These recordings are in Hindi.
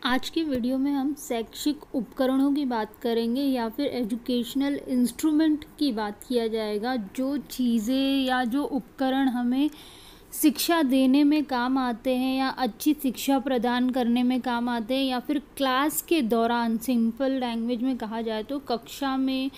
आज की वीडियो में हम शैक्षिक उपकरणों की बात करेंगे या फिर एजुकेशनल इंस्ट्रूमेंट की बात किया जाएगा। जो चीज़ें या जो उपकरण हमें शिक्षा देने में काम आते हैं या अच्छी शिक्षा प्रदान करने में काम आते हैं, या फिर क्लास के दौरान सिंपल लैंग्वेज में कहा जाए तो कक्ष में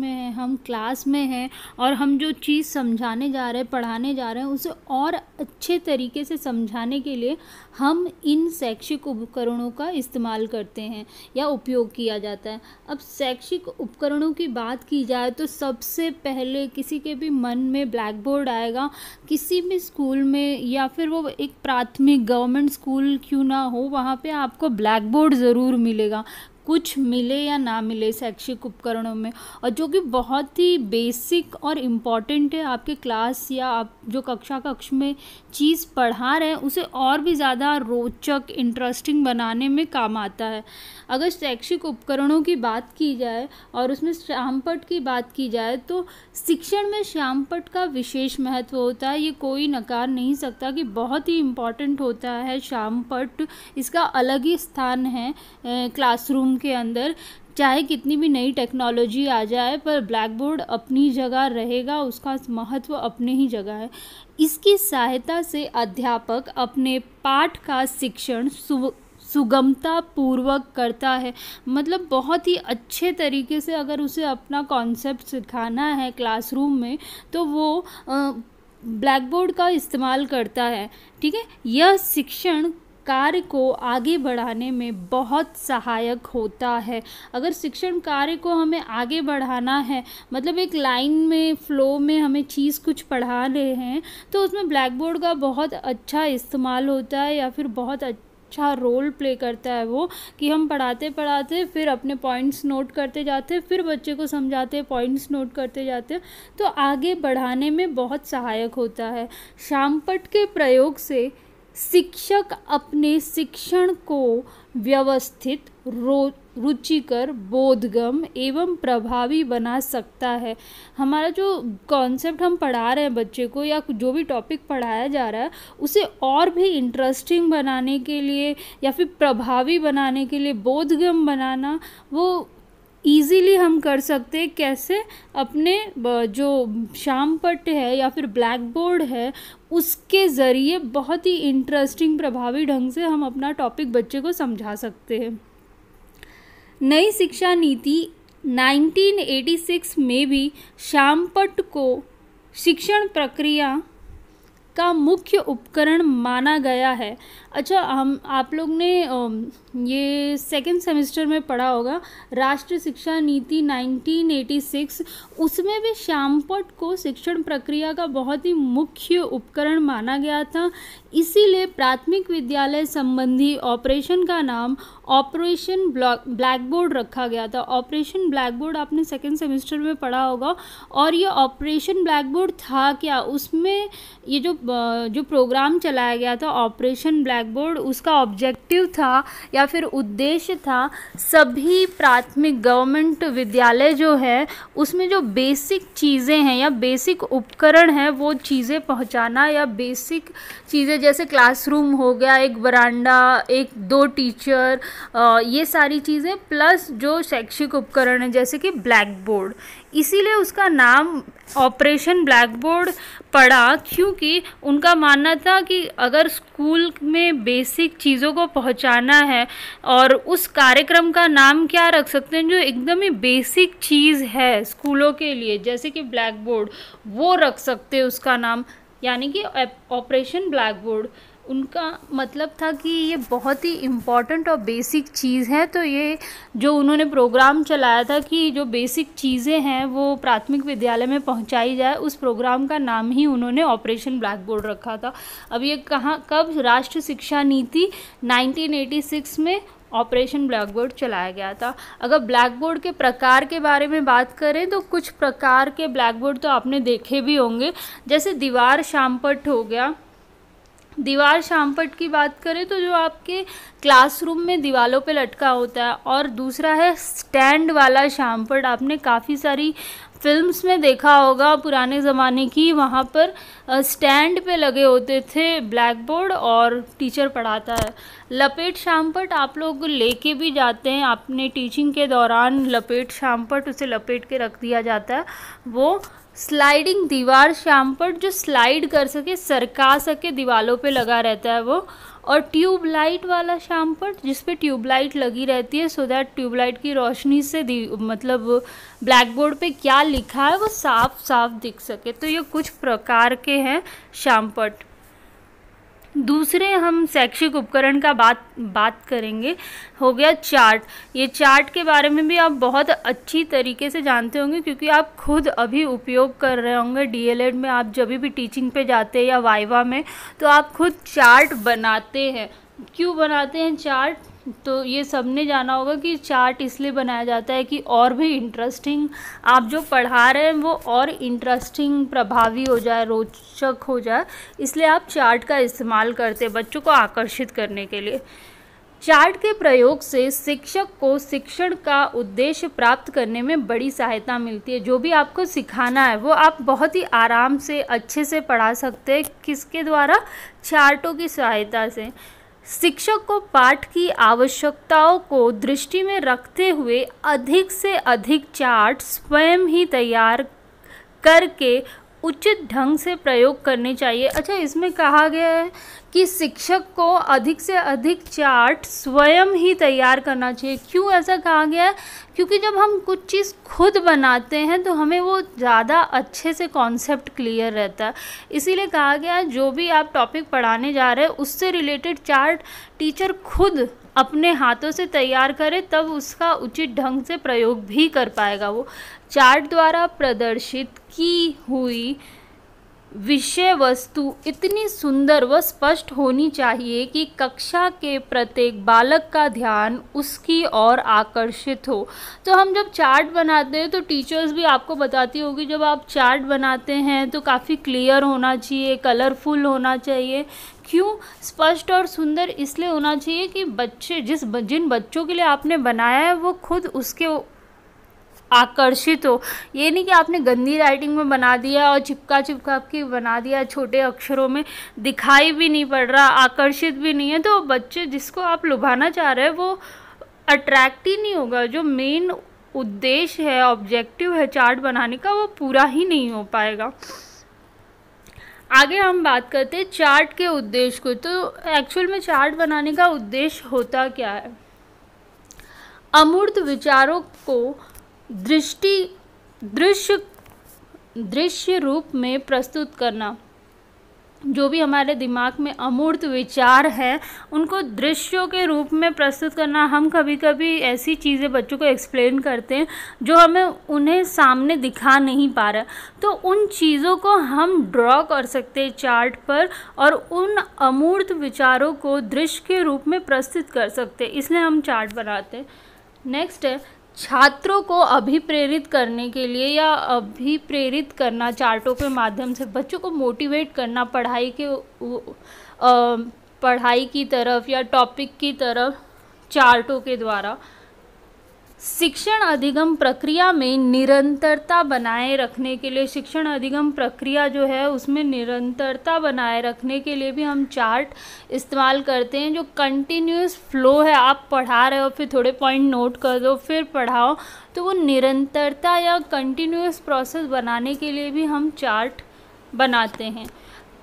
है, हम क्लास में हैं और हम जो चीज़ समझाने जा रहे हैं, पढ़ाने जा रहे हैं, उसे और अच्छे तरीके से समझाने के लिए हम इन शैक्षिक उपकरणों का इस्तेमाल करते हैं या उपयोग किया जाता है। अब शैक्षिक उपकरणों की बात की जाए तो सबसे पहले किसी के भी मन में ब्लैक बोर्ड आएगा। किसी भी स्कूल में या फिर वो एक प्राथमिक गवर्नमेंट स्कूल क्यों ना हो, वहाँ पे आपको ब्लैक बोर्ड ज़रूर मिलेगा, कुछ मिले या ना मिले शैक्षिक उपकरणों में, और जो कि बहुत ही बेसिक और इम्पॉर्टेंट है। आपके क्लास या आप जो कक्ष में चीज़ पढ़ा रहे हैं उसे और भी ज़्यादा रोचक इंटरेस्टिंग बनाने में काम आता है। अगर शैक्षिक उपकरणों की बात की जाए और उसमें श्यामपट्ट की बात की जाए तो शिक्षण में श्यामपट्ट का विशेष महत्व होता है। ये कोई नकार नहीं सकता कि बहुत ही इम्पॉर्टेंट होता है श्यामपट्ट। इसका अलग ही स्थान है क्लासरूम के अंदर। चाहे कितनी भी नई टेक्नोलॉजी आ जाए पर ब्लैक बोर्ड अपनी जगह रहेगा, उसका महत्व अपने ही जगह है। इसकी सहायता से अध्यापक अपने पाठ का शिक्षण सुगमता पूर्वक करता है। मतलब बहुत ही अच्छे तरीके से अगर उसे अपना कॉन्सेप्ट सिखाना है क्लासरूम में तो वो ब्लैक बोर्ड का इस्तेमाल करता है। ठीक है, यह शिक्षण कार्य को आगे बढ़ाने में बहुत सहायक होता है। अगर शिक्षण कार्य को हमें आगे बढ़ाना है, मतलब एक लाइन में फ्लो में हमें चीज़ कुछ पढ़ा रहे हैं तो उसमें ब्लैक बोर्ड का बहुत अच्छा इस्तेमाल होता है या फिर बहुत अच्छा रोल प्ले करता है वो, कि हम पढ़ाते पढ़ाते फिर अपने पॉइंट्स नोट करते जाते, फिर बच्चे को समझाते, पॉइंट्स नोट करते जाते, तो आगे बढ़ाने में बहुत सहायक होता है। श्यामपट्ट के प्रयोग से शिक्षक अपने शिक्षण को व्यवस्थित, रुचिकर, बोधगम्य एवं प्रभावी बना सकता है। हमारा जो कॉन्सेप्ट हम पढ़ा रहे हैं बच्चे को या जो भी टॉपिक पढ़ाया जा रहा है उसे और भी इंटरेस्टिंग बनाने के लिए या फिर प्रभावी बनाने के लिए, बोधगम्य बनाना, वो ईज़िली हम कर सकते हैं। कैसे? अपने जो श्यामपट्ट है या फिर ब्लैक बोर्ड है उसके ज़रिए बहुत ही इंटरेस्टिंग, प्रभावी ढंग से हम अपना टॉपिक बच्चे को समझा सकते हैं। नई शिक्षा नीति 1986 में भी श्यामपट्ट को शिक्षण प्रक्रिया का मुख्य उपकरण माना गया है। अच्छा, आप लोग ने ये सेकेंड सेमेस्टर में पढ़ा होगा राष्ट्रीय शिक्षा नीति 1986, उसमें भी श्यामपट्ट को शिक्षण प्रक्रिया का बहुत ही मुख्य उपकरण माना गया था। इसीलिए प्राथमिक विद्यालय संबंधी ऑपरेशन का नाम ऑपरेशन ब्लैक बोर्ड रखा गया था। ऑपरेशन ब्लैक बोर्ड आपने सेकेंड सेमेस्टर में पढ़ा होगा। और ये ऑपरेशन ब्लैक बोर्ड था क्या? उसमें ये जो प्रोग्राम चलाया गया था ऑपरेशन ब्लैक बोर्ड, उसका ऑब्जेक्टिव था या फिर उद्देश्य था सभी प्राथमिक गवर्नमेंट विद्यालय जो है उसमें जो बेसिक चीज़ें हैं या बेसिक उपकरण हैं वो चीज़ें पहुंचाना, या बेसिक चीज़ें जैसे क्लासरूम हो गया, एक बरांडा, एक 2 टीचर, ये सारी चीज़ें, प्लस जो शैक्षिक उपकरण है जैसे कि ब्लैक बोर्ड। इसीलिए उसका नाम ऑपरेशन ब्लैक बोर्ड पड़ा, क्योंकि उनका मानना था कि अगर स्कूल में बेसिक चीज़ों को पहुंचाना है और उस कार्यक्रम का नाम क्या रख सकते हैं जो एकदम ही बेसिक चीज़ है स्कूलों के लिए, जैसे कि ब्लैक बोर्ड, वो रख सकते हैं उसका नाम, यानी कि ऑपरेशन ब्लैक बोर्ड। उनका मतलब था कि ये बहुत ही इम्पॉर्टेंट और बेसिक चीज़ है, तो ये जो उन्होंने प्रोग्राम चलाया था कि जो बेसिक चीज़ें हैं वो प्राथमिक विद्यालय में पहुंचाई जाए, उस प्रोग्राम का नाम ही उन्होंने ऑपरेशन ब्लैक बोर्ड रखा था। अब ये कब? राष्ट्रीय शिक्षा नीति 1986 में ऑपरेशन ब्लैक बोर्ड चलाया गया था। अगर ब्लैक बोर्ड के प्रकार के बारे में बात करें तो कुछ प्रकार के ब्लैक बोर्ड तो आपने देखे भी होंगे, जैसे दीवार श्यामपट्ट हो गया। दीवार श्यामपट्ट की बात करें तो जो आपके क्लासरूम में दीवारों पे लटका होता है, और दूसरा है स्टैंड वाला श्यामपट्ट। आपने काफ़ी सारी फिल्म्स में देखा होगा पुराने ज़माने की, वहाँ पर स्टैंड पे लगे होते थे ब्लैक बोर्ड और टीचर पढ़ाता है। लपेट शामपट आप लोग लेके भी जाते हैं अपने टीचिंग के दौरान, लपेट शामपट उसे लपेट के रख दिया जाता है। वो स्लाइडिंग दीवार शामपट जो स्लाइड कर सके, सरका सके, दीवारों पे लगा रहता है वो। और ट्यूब लाइट वाला शामपट जिस पे ट्यूब लाइट लगी रहती है सो दैट ट्यूब लाइट की रोशनी से मतलब ब्लैक बोर्ड पे क्या लिखा है वो साफ साफ दिख सके। तो ये कुछ प्रकार के हैं शामपट। दूसरे हम शैक्षिक उपकरण का बात करेंगे, हो गया चार्ट। ये चार्ट के बारे में भी आप बहुत अच्छी तरीके से जानते होंगे क्योंकि आप खुद अभी उपयोग कर रहे होंगे। डीएलएड में आप जब भी टीचिंग पे जाते हैं या वाइवा में तो आप खुद चार्ट बनाते हैं। क्यों बनाते हैं चार्ट? तो ये सबने जाना होगा कि चार्ट इसलिए बनाया जाता है कि और भी इंटरेस्टिंग आप जो पढ़ा रहे हैं वो और इंटरेस्टिंग, प्रभावी हो जाए, रोचक हो जाए, इसलिए आप चार्ट का इस्तेमाल करते हैं बच्चों को आकर्षित करने के लिए। चार्ट के प्रयोग से शिक्षक को शिक्षण का उद्देश्य प्राप्त करने में बड़ी सहायता मिलती है। जो भी आपको सिखाना है वो आप बहुत ही आराम से अच्छे से पढ़ा सकते हैं। किसके द्वारा? चार्टों की सहायता से। शिक्षक को पाठ की आवश्यकताओं को दृष्टि में रखते हुए अधिक से अधिक चार्ट स्वयं ही तैयार करके उचित ढंग से प्रयोग करने चाहिए। अच्छा, इसमें कहा गया है कि शिक्षक को अधिक से अधिक चार्ट स्वयं ही तैयार करना चाहिए। क्यों ऐसा कहा गया है? क्योंकि जब हम कुछ चीज़ खुद बनाते हैं तो हमें वो ज़्यादा अच्छे से कॉन्सेप्ट क्लियर रहता है। इसीलिए कहा गया है जो भी आप टॉपिक पढ़ाने जा रहे हैं उससे रिलेटेड चार्ट टीचर खुद अपने हाथों से तैयार करे, तब उसका उचित ढंग से प्रयोग भी कर पाएगा। वो चार्ट द्वारा प्रदर्शित की हुई विषय वस्तु इतनी सुंदर व स्पष्ट होनी चाहिए कि कक्षा के प्रत्येक बालक का ध्यान उसकी ओर आकर्षित हो। तो हम जब चार्ट बनाते हैं तो टीचर्स भी आपको बताती होगी, जब आप चार्ट बनाते हैं तो काफ़ी क्लियर होना चाहिए, कलरफुल होना चाहिए। क्यों स्पष्ट और सुंदर? इसलिए होना चाहिए कि बच्चे जिन बच्चों के लिए आपने बनाया है वो खुद उसके आकर्षित हो। ये नहीं कि आपने गंदी राइटिंग में बना दिया और चिपका के बना दिया, छोटे अक्षरों में दिखाई भी नहीं पड़ रहा, आकर्षित भी नहीं है, तो बच्चे जिसको आप लुभाना चाह रहे हैं वो अट्रैक्ट ही नहीं होगा। जो मेन उद्देश्य है, ऑब्जेक्टिव है चार्ट बनाने का, वो पूरा ही नहीं हो पाएगा। आगे हम बात करते हैं चार्ट के उद्देश्य को। तो एक्चुअल में चार्ट बनाने का उद्देश्य होता क्या है? अमूर्त विचारों को दृश्य रूप में प्रस्तुत करना। जो भी हमारे दिमाग में अमूर्त विचार है उनको दृश्यों के रूप में प्रस्तुत करना। हम कभी कभी ऐसी चीज़ें बच्चों को एक्सप्लेन करते हैं जो हमें उन्हें सामने दिखा नहीं पा रहा, तो उन चीज़ों को हम ड्रॉ कर सकते हैं चार्ट पर और उन अमूर्त विचारों को दृश्य के रूप में प्रस्तुत कर सकते हैं, इसलिए हम चार्ट बनाते हैं। नेक्स्ट है छात्रों को अभिप्रेरित करने के लिए या अभिप्रेरित करना चार्टों के माध्यम से, बच्चों को मोटिवेट करना पढ़ाई की तरफ या टॉपिक की तरफ चार्टों के द्वारा। शिक्षण अधिगम प्रक्रिया में निरंतरता बनाए रखने के लिए, शिक्षण अधिगम प्रक्रिया जो है उसमें निरंतरता बनाए रखने के लिए भी हम चार्ट इस्तेमाल करते हैं। जो कंटिन्यूस फ्लो है, आप पढ़ा रहे हो फिर थोड़े पॉइंट नोट कर दो फिर पढ़ाओ, तो वो निरंतरता या कंटिन्यूस प्रोसेस बनाने के लिए भी हम चार्ट बनाते हैं।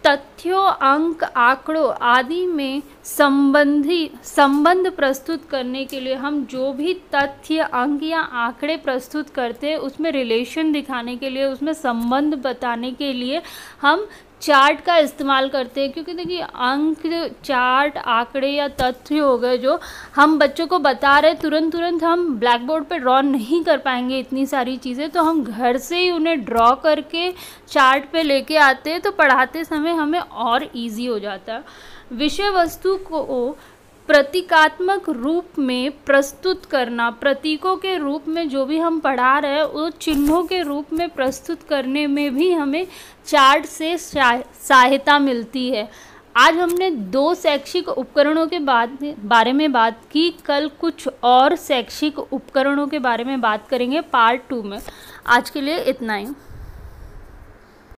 तथ्यों, अंक, आंकड़ों आदि में संबंध प्रस्तुत करने के लिए हम जो भी तथ्य, अंक या आंकड़े प्रस्तुत करते हैं उसमें रिलेशन दिखाने के लिए, उसमें संबंध बताने के लिए हम चार्ट का इस्तेमाल करते हैं। क्योंकि देखिए अंक, चार्ट, आंकड़े या तथ्य हो गए जो हम बच्चों को बता रहे, तुरंत हम ब्लैक बोर्ड पे ड्रॉ नहीं कर पाएंगे इतनी सारी चीज़ें, तो हम घर से ही उन्हें ड्रॉ करके चार्ट पे लेके आते हैं, तो पढ़ाते समय हमें और इजी हो जाता है। विषय वस्तु को प्रतीकात्मक रूप में प्रस्तुत करना, प्रतीकों के रूप में जो भी हम पढ़ा रहे हैं वो चिन्हों के रूप में प्रस्तुत करने में भी हमें चार्ट से सहायता मिलती है। आज हमने 2 शैक्षिक उपकरणों के बारे में बात की। कल कुछ और शैक्षिक उपकरणों के बारे में बात करेंगे पार्ट 2 में। आज के लिए इतना ही।